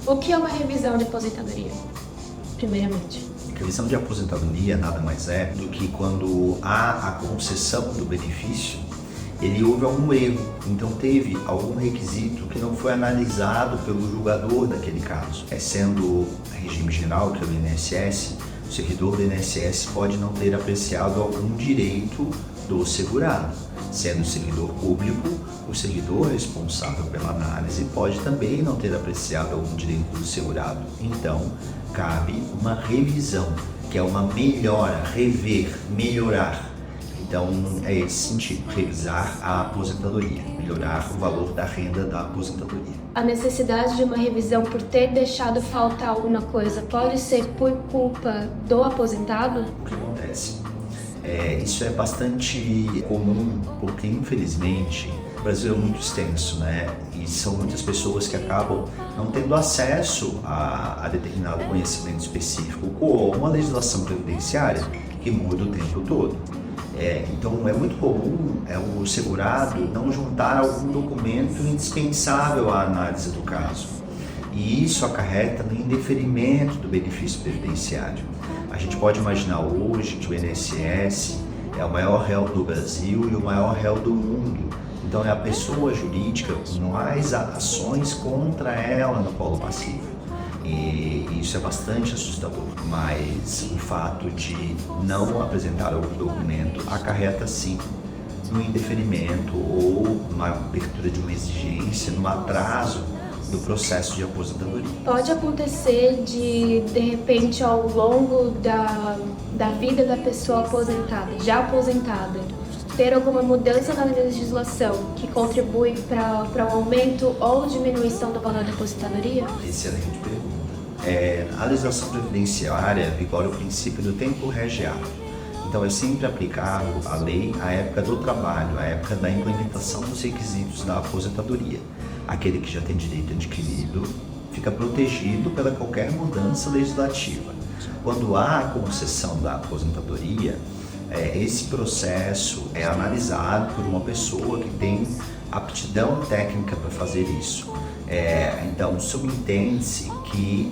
O que é uma revisão de aposentadoria, primeiramente? Revisão de aposentadoria nada mais é do que quando há a concessão do benefício, ele houve algum erro, então teve algum requisito que não foi analisado pelo julgador daquele caso. Sendo regime geral, que é o INSS, o servidor do INSS pode não ter apreciado algum direito do segurado. Sendo servidor público, o servidor responsável pela análise pode também não ter apreciado algum direito do segurado. Então, cabe uma revisão, que é uma melhora, rever, melhorar. Então, é esse sentido, revisar a aposentadoria, melhorar o valor da renda da aposentadoria. A necessidade de uma revisão por ter deixado faltar alguma coisa pode ser por culpa do aposentado? O que acontece? Isso é bastante comum, porque infelizmente o Brasil é muito extenso, né? E são muitas pessoas que acabam não tendo acesso a determinado conhecimento específico, como a legislação previdenciária, que muda o tempo todo. Então é muito comum o segurado não juntar algum documento indispensável à análise do caso. E isso acarreta no indeferimento do benefício previdenciário. A gente pode imaginar hoje que o INSS é o maior réu do Brasil e o maior réu do mundo. Então é a pessoa jurídica com mais ações contra ela no polo passivo. E isso é bastante assustador, mas o fato de não apresentar algum documento acarreta sim no indeferimento ou uma abertura de uma exigência, no atraso do processo de aposentadoria. Pode acontecer de repente, ao longo da vida da pessoa aposentada, já aposentada, ter alguma mudança na legislação que contribui para o aumento ou diminuição do valor da aposentadoria? Excelente pergunta. A legislação previdenciária vigora o princípio do tempo regeado. Então é sempre aplicável a lei à época do trabalho, à época da implementação dos requisitos da aposentadoria. Aquele que já tem direito adquirido fica protegido pela qualquer mudança legislativa. Quando há a concessão da aposentadoria, esse processo é analisado por uma pessoa que tem aptidão técnica para fazer isso. Então, subentende-se que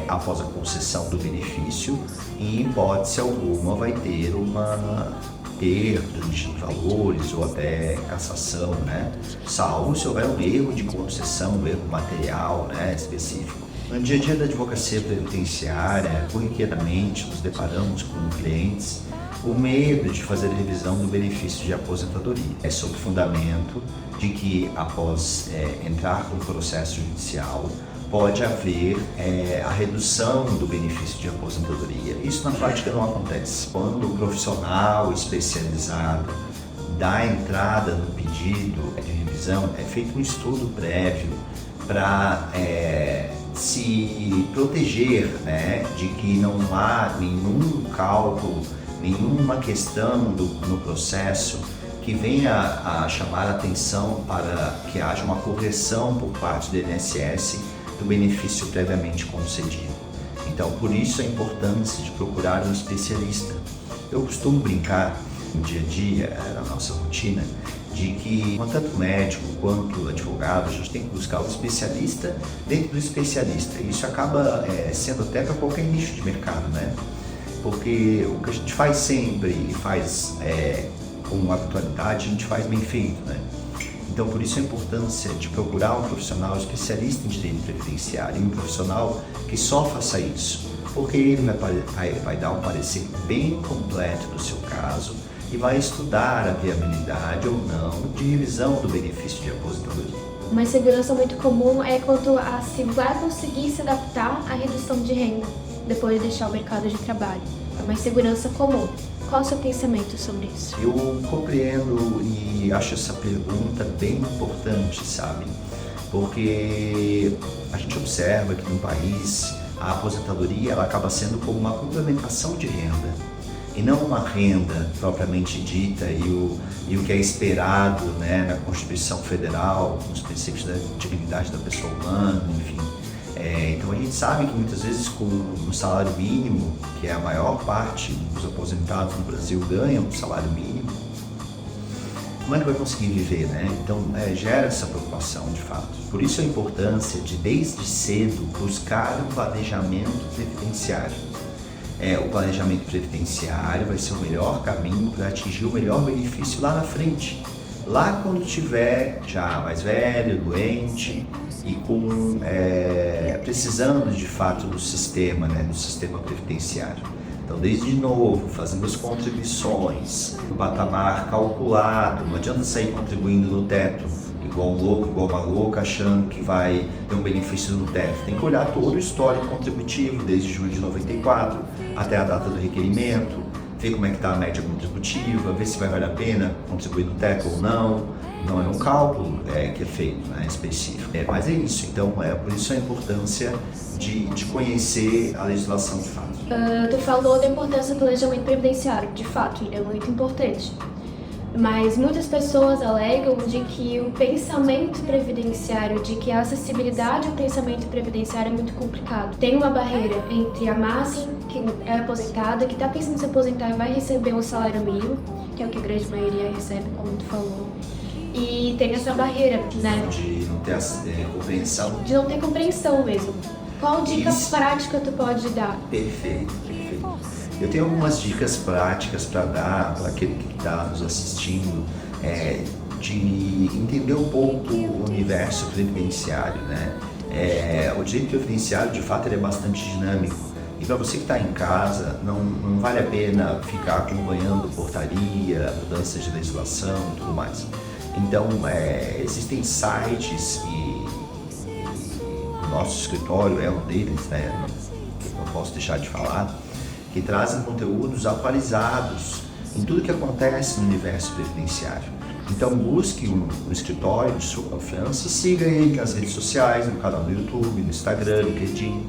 após a concessão do benefício, em hipótese alguma, vai ter uma perda de valores ou até cassação, né? Salvo se houver um erro de concessão, um erro material, né, específico. No dia a dia da advocacia previdenciária, corriqueiramente nos deparamos com clientes o medo de fazer a revisão do benefício de aposentadoria. É sob o fundamento de que, após entrar com o processo judicial, pode haver a redução do benefício de aposentadoria. Isso na prática não acontece. Quando o profissional especializado dá entrada no pedido de revisão, é feito um estudo prévio para se proteger, né, de que não há nenhum cálculo, nenhuma questão no processo que venha a chamar a atenção para que haja uma correção por parte do INSS do benefício previamente concedido. Então, por isso a importância de procurar um especialista. Eu costumo brincar no dia a dia, na nossa rotina, de que tanto médico quanto advogado, a gente tem que buscar o especialista dentro do especialista. Isso acaba sendo até para qualquer nicho de mercado, né? Porque o que a gente faz sempre e faz com habitualidade, a gente faz bem feito, né? Então, por isso a importância de procurar um profissional especialista em direito previdenciário, um profissional que só faça isso, porque ele vai dar um parecer bem completo do seu caso e vai estudar a viabilidade ou não de revisão do benefício de aposentadoria. Uma insegurança muito comum é quanto a se vai conseguir se adaptar à redução de renda depois de deixar o mercado de trabalho. É uma insegurança comum. Qual o seu pensamento sobre isso? Eu compreendo e acho essa pergunta bem importante, sabe? Porque a gente observa que no país a aposentadoria ela acaba sendo como uma complementação de renda e não uma renda propriamente dita e o que é esperado, né, na Constituição Federal, nos princípios da dignidade da pessoa humana, enfim. Então a gente sabe que muitas vezes com o salário mínimo, que é a maior parte dos aposentados no Brasil ganham o salário mínimo, como é que vai conseguir viver, né? Então, gera essa preocupação, de fato. Por isso a importância de, desde cedo, buscar um planejamento previdenciário. O planejamento previdenciário vai ser o melhor caminho para atingir o melhor benefício lá na frente. Lá quando estiver já mais velho, doente e precisando de fato do sistema, né, do sistema previdenciário. Então, desde novo, fazendo as contribuições, no patamar calculado, não adianta sair contribuindo no teto, igual um louco, igual uma louca, achando que vai ter um benefício no teto. Tem que olhar todo o histórico contributivo, desde julho de 94 até a data do requerimento, ver como é que está a média contributiva, ver se vai valer a pena contribuir no teto ou não. Não é um cálculo que é feito, né, específico. Mas é isso, então por isso a importância de conhecer a legislação de fato. Tu falou da importância do planejamento previdenciário, de fato, ele é muito importante. Mas muitas pessoas alegam de que o pensamento previdenciário, de que a acessibilidade ao pensamento previdenciário é muito complicado. Tem uma barreira entre a massa que é aposentada, que está pensando em se aposentar e vai receber um salário mínimo, que é o que a grande maioria recebe, como tu falou. E tem essa barreira, né? De não ter compreensão. De não ter compreensão mesmo. Qual dica prática tu pode dar? Perfeito, perfeito. Eu tenho algumas dicas práticas para dar para aquele que está nos assistindo, de entender um pouco o universo previdenciário, né? O direito previdenciário, de fato, ele é bastante dinâmico. E para você que está em casa, não vale a pena ficar acompanhando portaria, mudanças de legislação e tudo mais. Então, existem sites e o nosso escritório é um deles, né? Não posso deixar de falar, que trazem conteúdos atualizados em tudo que acontece no universo previdenciário. Então busque um escritório de sua confiança, siga ele nas redes sociais, no canal do YouTube, no Instagram, no LinkedIn,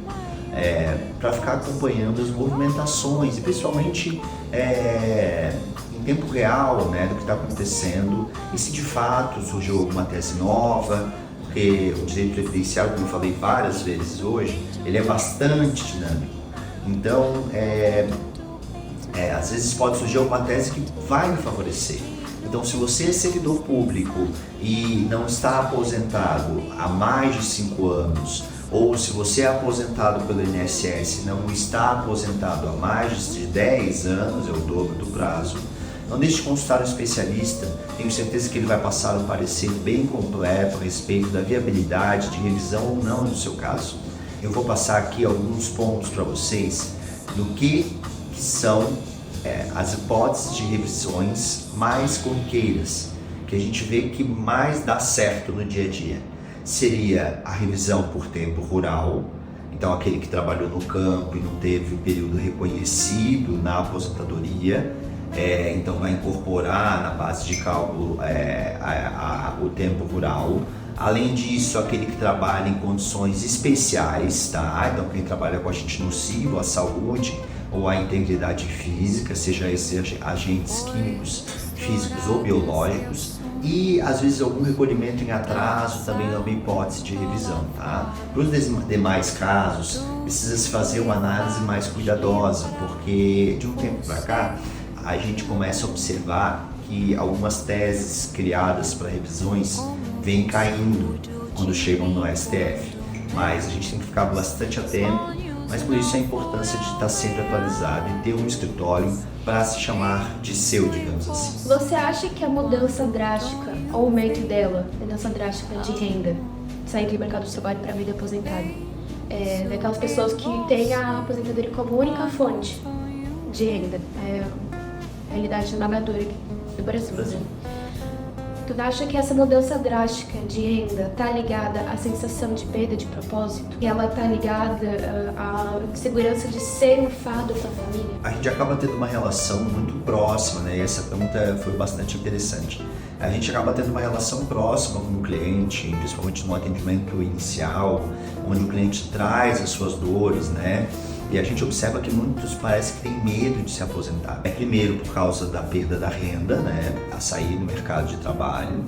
para ficar acompanhando as movimentações e principalmente em tempo real, né, do que está acontecendo e se de fato surgiu alguma tese nova, porque o direito previdenciário, como eu falei várias vezes hoje, ele é bastante dinâmico. Então, às vezes pode surgir alguma tese que vai me favorecer. Então, se você é servidor público e não está aposentado há mais de 5 anos, ou se você é aposentado pelo INSS e não está aposentado há mais de 10 anos, é o dobro do prazo, não deixe de consultar um especialista, tenho certeza que ele vai passar um parecer bem completo a respeito da viabilidade de revisão ou não no seu caso. Eu vou passar aqui alguns pontos para vocês do que são as hipóteses de revisões mais corriqueiras, que a gente vê que mais dá certo no dia a dia. Seria a revisão por tempo rural, então aquele que trabalhou no campo e não teve o período reconhecido na aposentadoria, então vai incorporar na base de cálculo o tempo rural. Além disso, aquele que trabalha em condições especiais, tá? Então quem trabalha com agente nocivo à saúde ou à integridade física, seja esses agentes químicos, físicos ou biológicos, e às vezes algum recolhimento em atraso também é uma hipótese de revisão, tá? Para os demais casos, precisa se fazer uma análise mais cuidadosa, porque de um tempo para cá a gente começa a observar que algumas teses criadas para revisões vêm caindo quando chegam no STF, mas a gente tem que ficar bastante atento, mas por isso a importância de estar sempre atualizado e ter um escritório para se chamar de seu, digamos assim. Você acha que a mudança drástica, o aumento dela, mudança drástica de renda, sair do mercado de trabalho para a vida aposentada, daquelas pessoas que têm a aposentadoria como única fonte de renda, a realidade esmagadora aqui do Brasil, tu acha que essa mudança drástica de renda está ligada à sensação de perda de propósito? E ela está ligada à segurança de ser um fardo para a família? A gente acaba tendo uma relação muito próxima, né? E essa pergunta foi bastante interessante. A gente acaba tendo uma relação próxima com o cliente, principalmente no atendimento inicial, onde o cliente traz as suas dores, né? E a gente observa que muitos parece que têm medo de se aposentar. Primeiro por causa da perda da renda, né, a sair do mercado de trabalho,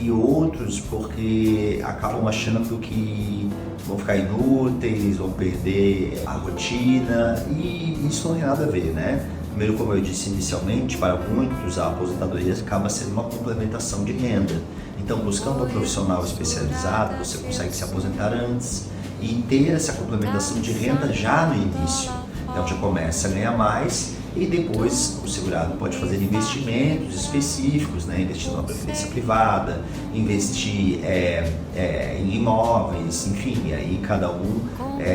e outros porque acabam achando que vão ficar inúteis, vão perder a rotina, e isso não tem nada a ver, né? Primeiro, como eu disse inicialmente, para muitos a aposentadoria acaba sendo uma complementação de renda. Então, buscando um profissional especializado, você consegue se aposentar antes e ter essa complementação de renda já no início. Então, já começa a ganhar mais e depois o segurado pode fazer investimentos específicos, né? Investir numa previdência privada, investir em imóveis, enfim, e aí cada um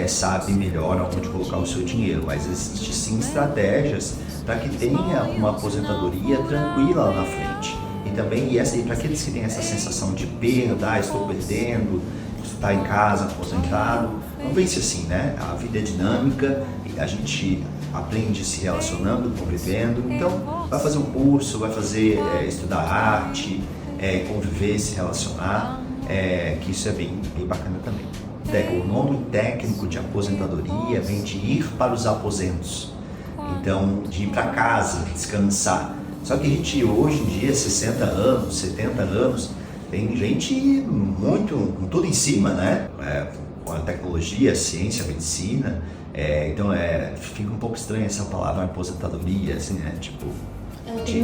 sabe melhor onde colocar o seu dinheiro, mas existem sim estratégias para que tenha uma aposentadoria tranquila lá na frente. E também para aqueles que têm essa sensação de perda, estou perdendo, está em casa aposentado, não pense assim, né? A vida é dinâmica, a gente aprende se relacionando, convivendo, então vai fazer um curso, vai fazer estudar arte, conviver, se relacionar, que isso é bem bacana também. O nome técnico de aposentadoria vem de ir para os aposentos, então de ir para casa, descansar. Só que a gente hoje em dia, 60 anos, 70 anos, tem gente muito, com tudo em cima, né? Com a tecnologia, a ciência, a medicina. Então fica um pouco estranha essa palavra aposentadoria, assim, né? Tipo,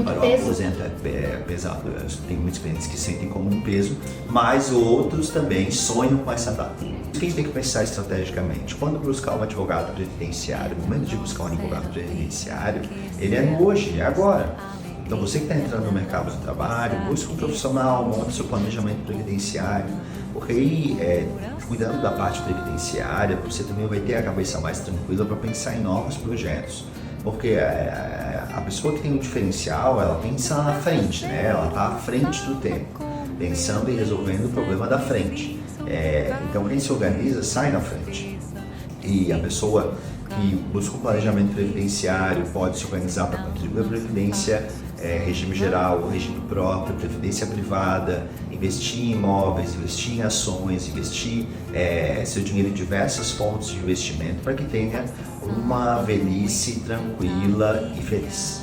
para o aposento é pesado. Tem muitos clientes que sentem como um peso, mas outros também sonham com essa data. Quem tem que pensar estrategicamente? Quando buscar um advogado previdenciário, no momento de buscar um advogado previdenciário, ele é hoje, é agora. Então você que está entrando no mercado de trabalho, busque um profissional, monte seu planejamento previdenciário, porque aí, cuidando da parte previdenciária, você também vai ter a cabeça mais tranquila para pensar em novos projetos. Porque a pessoa que tem um diferencial, ela pensa na frente, né? Ela está à frente do tempo, pensando e resolvendo o problema da frente. Então quem se organiza sai na frente. E a pessoa que busca um planejamento previdenciário pode se organizar para contribuir à previdência, regime geral, regime próprio, previdência privada, investir em imóveis, investir em ações, investir seu dinheiro em diversas fontes de investimento para que tenha uma velhice tranquila e feliz.